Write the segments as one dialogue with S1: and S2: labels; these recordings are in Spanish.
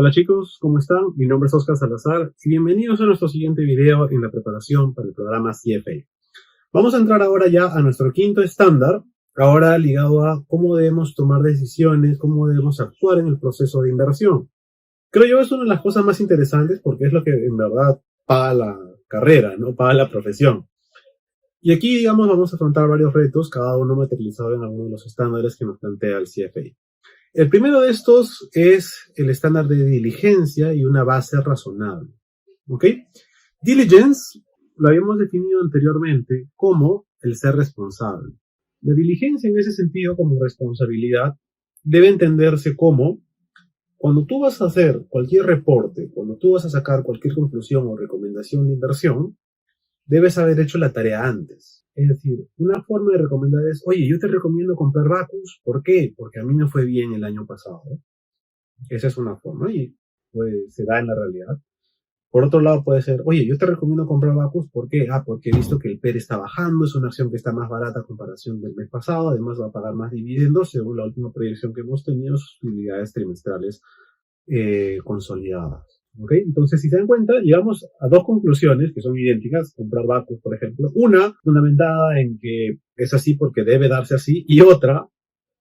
S1: Hola chicos, ¿cómo están? Mi nombre es Oscar Salazar y bienvenidos a nuestro siguiente video en la preparación para el programa CFA. Vamos a entrar ahora ya a nuestro quinto estándar, ahora ligado a cómo debemos tomar decisiones, cómo debemos actuar en el proceso de inversión. Creo yo es una de las cosas más interesantes porque es lo que en verdad paga la carrera, ¿no? Paga la profesión. Y aquí, digamos, vamos a afrontar varios retos, cada uno materializado en alguno de los estándares que nos plantea el CFA. El primero de estos es el estándar de diligencia y una base razonable. ¿Ok? Diligence lo habíamos definido anteriormente como el ser responsable. La diligencia en ese sentido como responsabilidad debe entenderse como cuando tú vas a hacer cualquier reporte, cuando tú vas a sacar cualquier conclusión o recomendación de inversión, debes haber hecho la tarea antes. Es decir, una forma de recomendar es, oye, yo te recomiendo comprar Bacus. ¿Por qué? Porque a mí me fue bien el año pasado. Esa es una forma y pues se da en la realidad. Por otro lado puede ser, oye, yo te recomiendo comprar Bacus. ¿Por qué? Porque he visto que el PER está bajando, es una acción que está más barata a comparación del mes pasado, además va a pagar más dividendos según la última proyección que hemos tenido, sus utilidades trimestrales consolidadas. ¿Okay? Entonces, si se dan cuenta, llegamos a dos conclusiones que son idénticas, comprar Bacus, por ejemplo. Una, fundamentada en que es así porque debe darse así, y otra,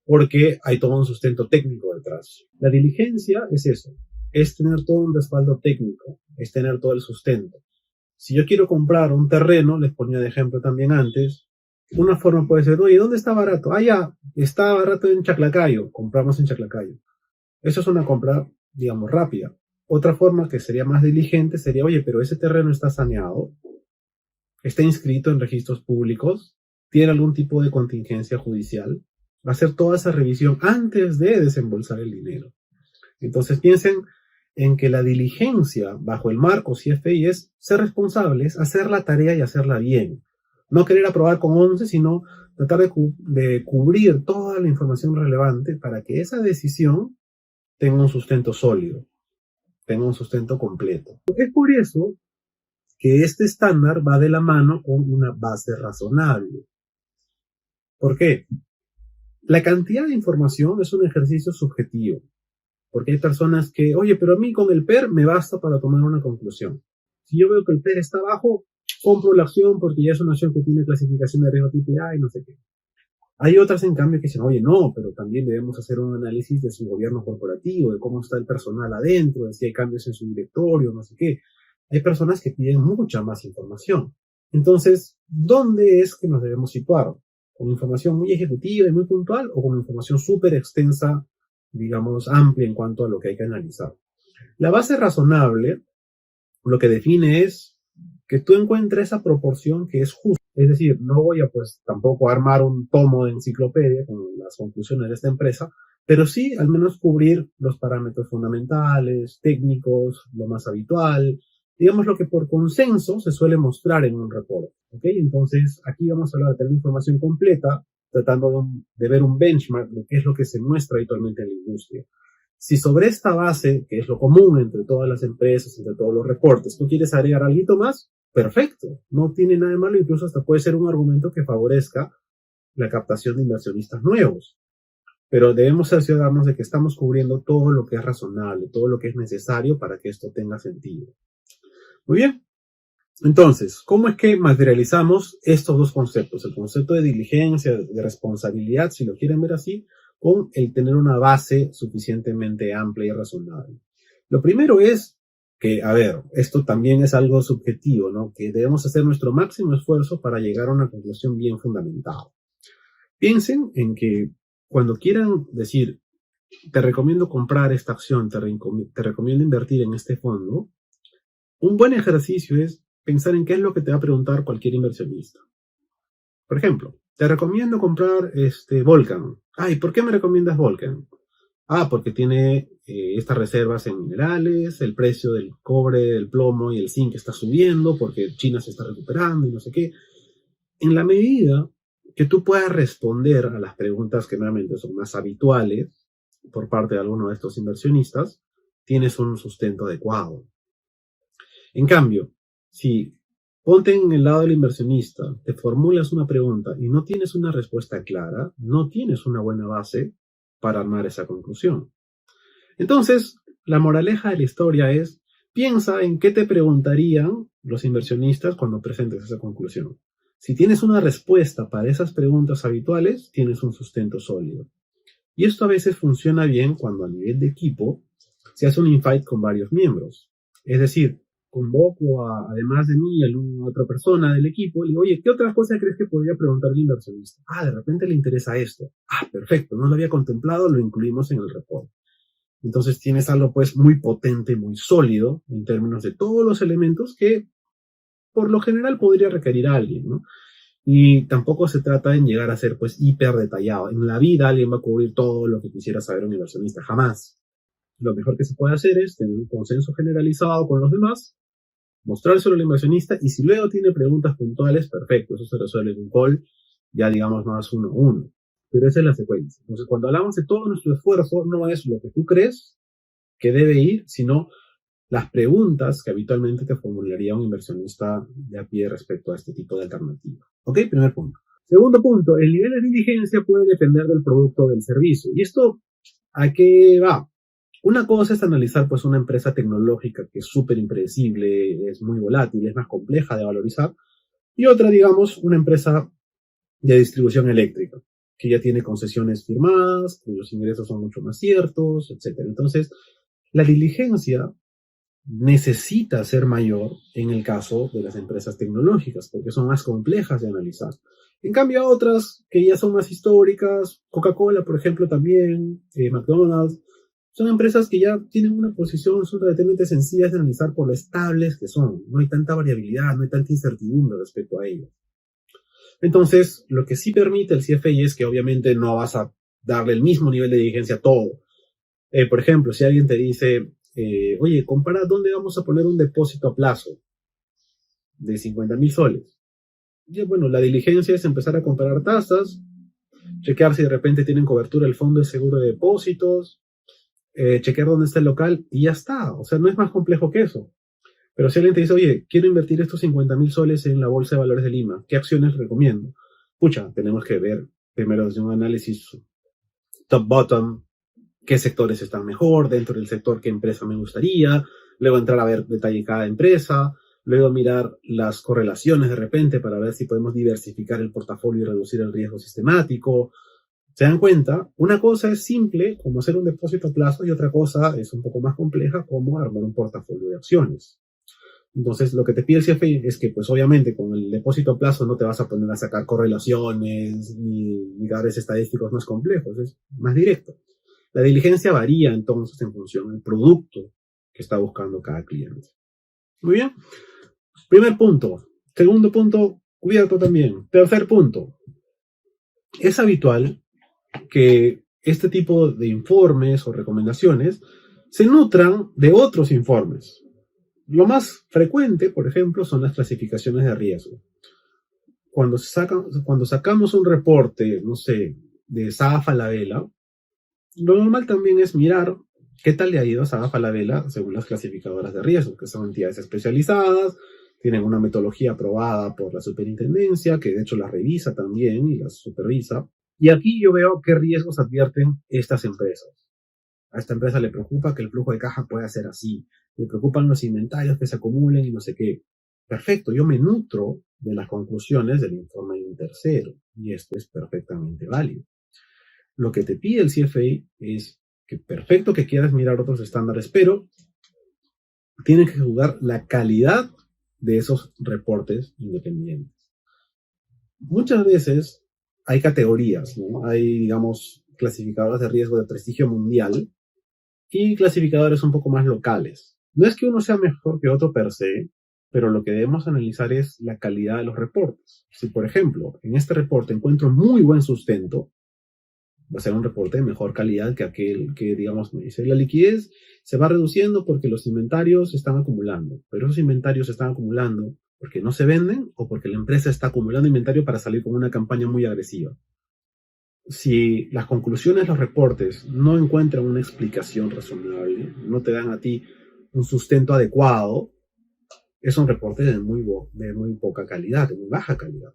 S1: porque hay todo un sustento técnico detrás. La diligencia es eso, es tener todo un respaldo técnico, es tener todo el sustento. Si yo quiero comprar un terreno, les ponía de ejemplo también antes, una forma puede ser, oye, ¿dónde está barato? Ah, ya, está barato en Chaclacayo, compramos en Chaclacayo. Eso es una compra, digamos, rápida. Otra forma que sería más diligente sería, oye, pero ese terreno está saneado, está inscrito en registros públicos, tiene algún tipo de contingencia judicial, va a hacer toda esa revisión antes de desembolsar el dinero. Entonces piensen en que la diligencia bajo el marco CFI es ser responsable, es hacer la tarea y hacerla bien. No querer aprobar con 11, sino tratar de cubrir toda la información relevante para que esa decisión tenga un sustento sólido, tenga un sustento completo. Es por eso que este estándar va de la mano con una base razonable. ¿Por qué? La cantidad de información es un ejercicio subjetivo, porque hay personas que, oye, pero a mí con el PER me basta para tomar una conclusión. Si yo veo que el PER está bajo, compro la acción porque ya es una acción que tiene clasificación de riesgo AAA y no sé qué. Hay otras, en cambio, que dicen, oye, no, pero también debemos hacer un análisis de su gobierno corporativo, de cómo está el personal adentro, de si hay cambios en su directorio, no sé qué. Hay personas que piden mucha más información. Entonces, ¿dónde es que nos debemos situar? ¿Con información muy ejecutiva y muy puntual o con información súper extensa, digamos, amplia en cuanto a lo que hay que analizar? La base razonable lo que define es que tú encuentres esa proporción que es justa. Es decir, no voy a pues tampoco armar un tomo de enciclopedia con las conclusiones de esta empresa, pero sí al menos cubrir los parámetros fundamentales, técnicos, lo más habitual, digamos lo que por consenso se suele mostrar en un reporte. ¿Okay? Entonces aquí vamos a hablar de tener información completa, tratando de ver un benchmark de qué es lo que se muestra habitualmente en la industria. Si sobre esta base, que es lo común entre todas las empresas, entre todos los reportes, tú quieres agregar algo más, perfecto, no tiene nada de malo, incluso hasta puede ser un argumento que favorezca la captación de inversionistas nuevos. Pero debemos cerciorarnos de que estamos cubriendo todo lo que es razonable, todo lo que es necesario para que esto tenga sentido. Muy bien. Entonces, ¿cómo es que materializamos estos dos conceptos? El concepto de diligencia, de responsabilidad, si lo quieren ver así, con el tener una base suficientemente amplia y razonable. Lo primero es que, a ver, esto también es algo subjetivo, ¿no? Que debemos hacer nuestro máximo esfuerzo para llegar a una conclusión bien fundamentada. Piensen en que cuando quieran decir, te recomiendo comprar esta acción, te recomiendo invertir en este fondo, un buen ejercicio es pensar en qué es lo que te va a preguntar cualquier inversionista. Por ejemplo, te recomiendo comprar Volcan. Ay, ¿por qué me recomiendas Volcan? Porque tiene estas reservas en minerales, el precio del cobre, el plomo y el zinc está subiendo porque China se está recuperando y no sé qué. En la medida que tú puedas responder a las preguntas que normalmente son más habituales por parte de alguno de estos inversionistas, tienes un sustento adecuado. En cambio, si ponte en el lado del inversionista, te formulas una pregunta y no tienes una respuesta clara, no tienes una buena base para armar esa conclusión. Entonces, la moraleja de la historia es, piensa en qué te preguntarían los inversionistas cuando presentes esa conclusión. Si tienes una respuesta para esas preguntas habituales, tienes un sustento sólido. Y esto a veces funciona bien cuando a nivel de equipo se hace un infight con varios miembros. Es decir, convoco además de mí, a alguna otra persona del equipo y digo, oye, ¿qué otra cosa crees que podría preguntar el inversionista? De repente le interesa esto. Perfecto, no lo había contemplado, lo incluimos en el reporte. Entonces tienes algo pues muy potente, muy sólido en términos de todos los elementos que por lo general podría requerir a alguien, ¿no? Y tampoco se trata de llegar a ser pues hiper detallado. En la vida alguien va a cubrir todo lo que quisiera saber un inversionista, jamás. Lo mejor que se puede hacer es tener un consenso generalizado con los demás, mostrárselo al inversionista y si luego tiene preguntas puntuales, perfecto, eso se resuelve en un call, ya digamos más uno a uno. Pero esa es la secuencia. Entonces, cuando hablamos de todo nuestro esfuerzo, no es lo que tú crees que debe ir, sino las preguntas que habitualmente te formularía un inversionista de a pie respecto a este tipo de alternativa. ¿Ok? Primer punto. Segundo punto, el nivel de diligencia puede depender del producto o del servicio. ¿Y esto a qué va? Una cosa es analizar pues una empresa tecnológica que es súper impredecible, es muy volátil, es más compleja de valorizar, y otra, digamos, una empresa de distribución eléctrica, que ya tiene concesiones firmadas, cuyos ingresos son mucho más ciertos, etc. Entonces, la diligencia necesita ser mayor en el caso de las empresas tecnológicas, porque son más complejas de analizar. En cambio, otras que ya son más históricas, Coca-Cola, por ejemplo, también, McDonald's, son empresas que ya tienen una posición relativamente sencilla de analizar por lo estables que son. No hay tanta variabilidad, no hay tanta incertidumbre respecto a ellas. Entonces, lo que sí permite el CFA es que obviamente no vas a darle el mismo nivel de diligencia a todo. Por ejemplo, si alguien te dice, oye, compara dónde vamos a poner un depósito a plazo de 50,000 soles. Y bueno, la diligencia es empezar a comparar tasas, chequear si de repente tienen cobertura el fondo de seguro de depósitos, chequear dónde está el local y ya está. O sea, no es más complejo que eso. Pero si alguien te dice, oye, quiero invertir estos 50,000 soles en la Bolsa de Valores de Lima, ¿qué acciones recomiendo? Pucha, tenemos que ver primero desde un análisis top-bottom, qué sectores están mejor, dentro del sector qué empresa me gustaría, luego entrar a ver detalle cada empresa, luego mirar las correlaciones de repente para ver si podemos diversificar el portafolio y reducir el riesgo sistemático. ¿Se dan cuenta? Una cosa es simple, como hacer un depósito a plazo, y otra cosa es un poco más compleja, como armar un portafolio de acciones. Entonces, lo que te pide el CFA es que, pues obviamente, con el depósito a plazo no te vas a poner a sacar correlaciones ni datos estadísticos más complejos, es más directo. La diligencia varía entonces en función del producto que está buscando cada cliente. Muy bien. Primer punto. Segundo punto, cubierto también. Tercer punto. Es habitual que este tipo de informes o recomendaciones se nutran de otros informes. Lo más frecuente, por ejemplo, son las clasificaciones de riesgo. Cuando sacamos un reporte, no sé, de Saga Falabella, lo normal también es mirar qué tal le ha ido a Saga Falabella según las clasificadoras de riesgo, que son entidades especializadas, tienen una metodología aprobada por la superintendencia, que de hecho la revisa también y las supervisa. Y aquí yo veo qué riesgos advierten estas empresas. A esta empresa le preocupa que el flujo de caja pueda ser así. Le preocupan los inventarios que se acumulen y no sé qué. Perfecto, yo me nutro de las conclusiones del informe de un tercero. Y esto es perfectamente válido. Lo que te pide el CFA es que perfecto que quieras mirar otros estándares, pero tienes que jugar la calidad de esos reportes independientes. Muchas veces hay categorías, ¿no? Hay, digamos, clasificadores de riesgo de prestigio mundial y clasificadores un poco más locales. No es que uno sea mejor que otro per se, pero lo que debemos analizar es la calidad de los reportes. Si, por ejemplo, en este reporte encuentro muy buen sustento, va a ser un reporte de mejor calidad que aquel que, digamos, me dice, la liquidez se va reduciendo porque los inventarios se están acumulando, pero esos inventarios se están acumulando porque no se venden o porque la empresa está acumulando inventario para salir con una campaña muy agresiva. Si las conclusiones de los reportes no encuentran una explicación razonable, no te dan a ti un sustento adecuado, es un reporte de muy poca calidad, de muy baja calidad.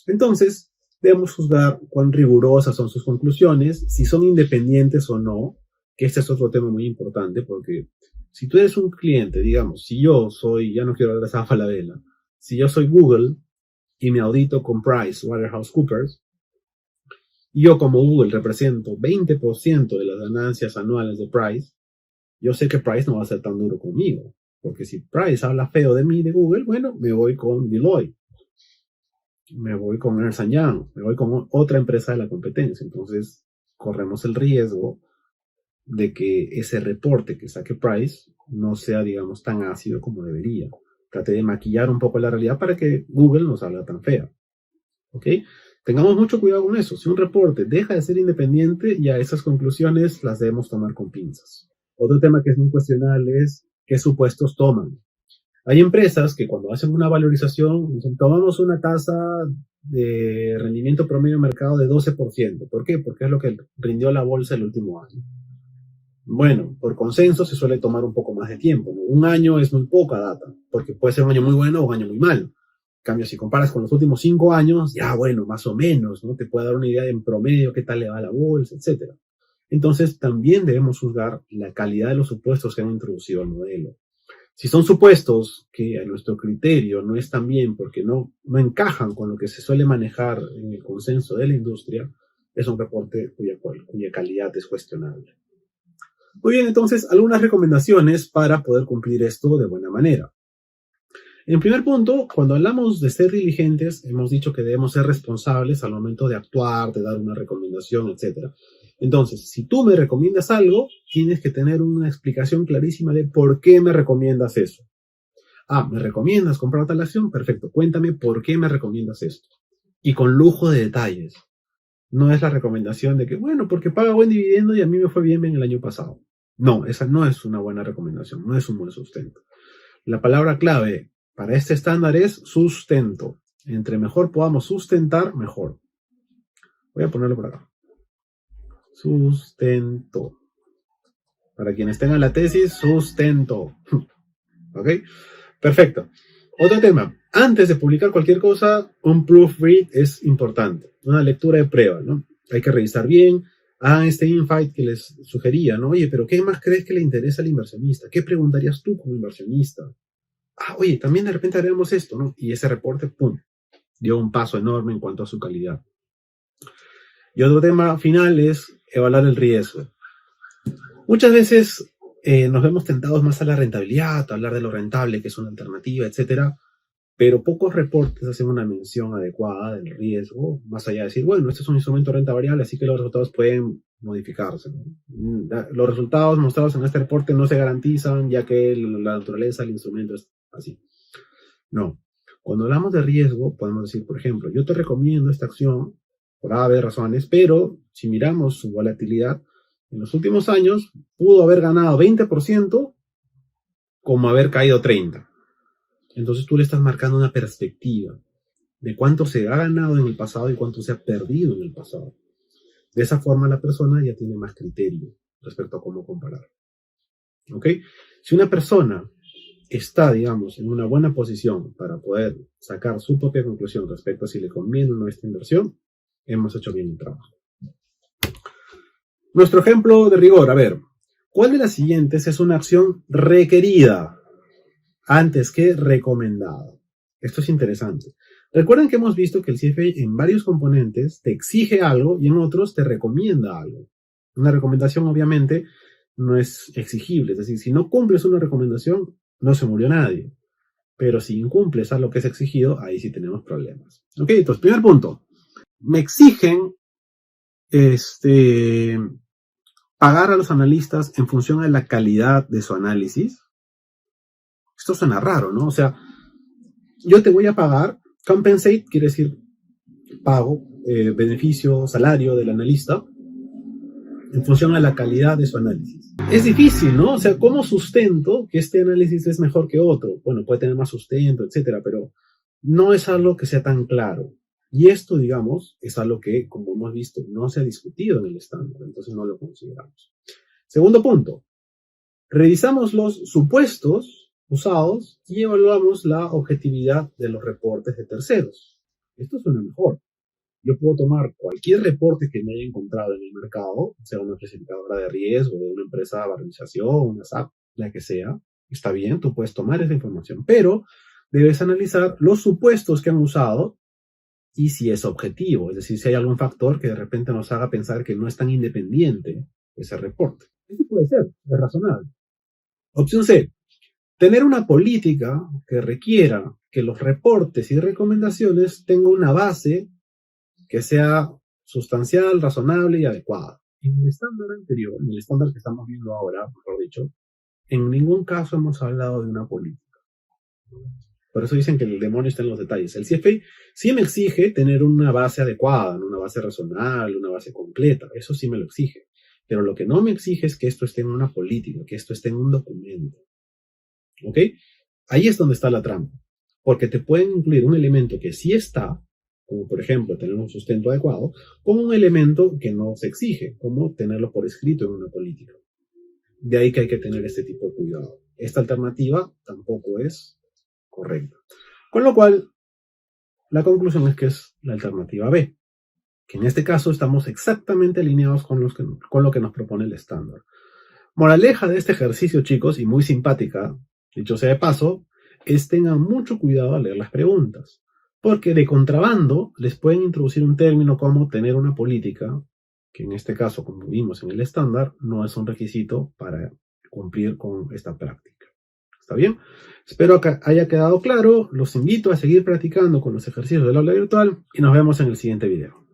S1: Entonces, debemos juzgar cuán rigurosas son sus conclusiones, si son independientes o no, que este es otro tema muy importante, porque si tú eres un cliente, digamos, si yo soy, ya no quiero hablar de esa Falabella, si yo soy Google y me audito con PricewaterhouseCoopers, yo como Google represento 20% de las ganancias anuales de Price, yo sé que Price no va a ser tan duro conmigo, porque si Price habla feo de mí, de Google, bueno, me voy con Deloitte, me voy con Ernst Young, me voy con otra empresa de la competencia. Entonces, corremos el riesgo de que ese reporte que saque Price no sea, digamos, tan ácido como debería. Trate de maquillar un poco la realidad para que Google no salga tan fea. ¿Ok? Tengamos mucho cuidado con eso. Si un reporte deja de ser independiente, ya esas conclusiones las debemos tomar con pinzas. Otro tema que es muy cuestionable es qué supuestos toman. Hay empresas que cuando hacen una valorización dicen, tomamos una tasa de rendimiento promedio de mercado de 12%. ¿Por qué? Porque es lo que rindió la bolsa el último año. Bueno, por consenso se suele tomar un poco más de tiempo, ¿no? Un año es muy poca data, porque puede ser un año muy bueno o un año muy malo. En cambio, si comparas con los últimos 5 años, ya bueno, más o menos, ¿no? Te puede dar una idea en promedio qué tal le va a la bolsa, etcétera. Entonces, también debemos juzgar la calidad de los supuestos que han introducido al modelo. Si son supuestos que a nuestro criterio no están bien porque no encajan con lo que se suele manejar en el consenso de la industria, es un reporte cuya calidad es cuestionable. Muy bien, entonces, algunas recomendaciones para poder cumplir esto de buena manera. En primer punto, cuando hablamos de ser diligentes, hemos dicho que debemos ser responsables al momento de actuar, de dar una recomendación, etc. Entonces, si tú me recomiendas algo, tienes que tener una explicación clarísima de por qué me recomiendas eso. Ah, ¿me recomiendas comprar tal acción? Perfecto, cuéntame por qué me recomiendas esto. Y con lujo de detalles. No es la recomendación de que, bueno, porque paga buen dividendo y a mí me fue bien el año pasado. No, esa no es una buena recomendación, no es un buen sustento. La palabra clave para este estándar es sustento. Entre mejor podamos sustentar, mejor. Voy a ponerlo por acá. Sustento. Para quienes tengan la tesis, sustento. ¿Ok? Perfecto. Otro tema. Antes de publicar cualquier cosa, un proofread es importante. Una lectura de prueba, ¿no? Hay que revisar bien. Hagan este insight que les sugería, ¿no? Oye, pero ¿qué más crees que le interesa al inversionista? ¿Qué preguntarías tú como inversionista? Ah, oye, también de repente haremos esto, ¿no? Y ese reporte, ¡pum!, dio un paso enorme en cuanto a su calidad. Y otro tema final es evaluar el riesgo. Muchas veces nos vemos tentados más a la rentabilidad, a hablar de lo rentable, que es una alternativa, etcétera, pero pocos reportes hacen una mención adecuada del riesgo, más allá de decir, bueno, este es un instrumento de renta variable, así que los resultados pueden modificarse, ¿no? Los resultados mostrados en este reporte no se garantizan, ya que la naturaleza del instrumento es así. No. Cuando hablamos de riesgo, podemos decir, por ejemplo, yo te recomiendo esta acción por A, B razones, pero si miramos su volatilidad, en los últimos años pudo haber ganado 20% como haber caído 30%. Entonces tú le estás marcando una perspectiva de cuánto se ha ganado en el pasado y cuánto se ha perdido en el pasado. De esa forma la persona ya tiene más criterio respecto a cómo comparar. ¿Ok? Si una persona está, digamos, en una buena posición para poder sacar su propia conclusión respecto a si le conviene o no esta inversión, hemos hecho bien el trabajo. Nuestro ejemplo de rigor, a ver, ¿cuál de las siguientes es una acción requerida antes que recomendada? Esto es interesante. Recuerden que hemos visto que el CFA en varios componentes te exige algo y en otros te recomienda algo. Una recomendación obviamente no es exigible, es decir, si no cumples una recomendación, no se murió nadie. Pero si incumples a lo que es exigido, ahí sí tenemos problemas. Ok, entonces, primer punto. Me exigen pagar a los analistas en función de la calidad de su análisis. Esto suena raro, ¿no? O sea, yo te voy a pagar, compensate quiere decir pago, beneficio, salario del analista, en función a la calidad de su análisis. Es difícil, ¿no? O sea, ¿cómo sustento que este análisis es mejor que otro? Bueno, puede tener más sustento, etcétera, pero no es algo que sea tan claro. Y esto, digamos, es algo que, como hemos visto, no se ha discutido en el estándar, entonces no lo consideramos. Segundo punto, revisamos los supuestos usados y evaluamos la objetividad de los reportes de terceros. Esto suena mejor. Yo puedo tomar cualquier reporte que me haya encontrado en el mercado, sea una clasificadora de riesgo, de una empresa de valorización, una SAP, la que sea. Está bien, tú puedes tomar esa información, pero debes analizar los supuestos que han usado y si es objetivo, es decir, si hay algún factor que de repente nos haga pensar que no es tan independiente ese reporte. Eso puede ser, es razonable. Opción C, tener una política que requiera que los reportes y recomendaciones tengan una base que sea sustancial, razonable y adecuada. En el estándar anterior, en el estándar que estamos viendo ahora, mejor dicho, en ningún caso hemos hablado de una política. Por eso dicen que el demonio está en los detalles. El CFA sí me exige tener una base adecuada, una base razonable, una base completa. Eso sí me lo exige. Pero lo que no me exige es que esto esté en una política, que esto esté en un documento. ¿Ok? Ahí es donde está la trampa. Porque te pueden incluir un elemento que sí está, como por ejemplo tener un sustento adecuado, con un elemento que no se exige, como tenerlo por escrito en una política. De ahí que hay que tener este tipo de cuidado. Esta alternativa tampoco es correcta. Con lo cual, la conclusión es que es la alternativa B, que en este caso estamos exactamente alineados con lo que nos propone el estándar. Moraleja de este ejercicio, chicos, y muy simpática, dicho sea de paso, es tengan mucho cuidado al leer las preguntas, porque de contrabando les pueden introducir un término como tener una política, que en este caso, como vimos en el estándar, no es un requisito para cumplir con esta práctica. ¿Está bien? Espero que haya quedado claro. Los invito a seguir practicando con los ejercicios del aula virtual y nos vemos en el siguiente video.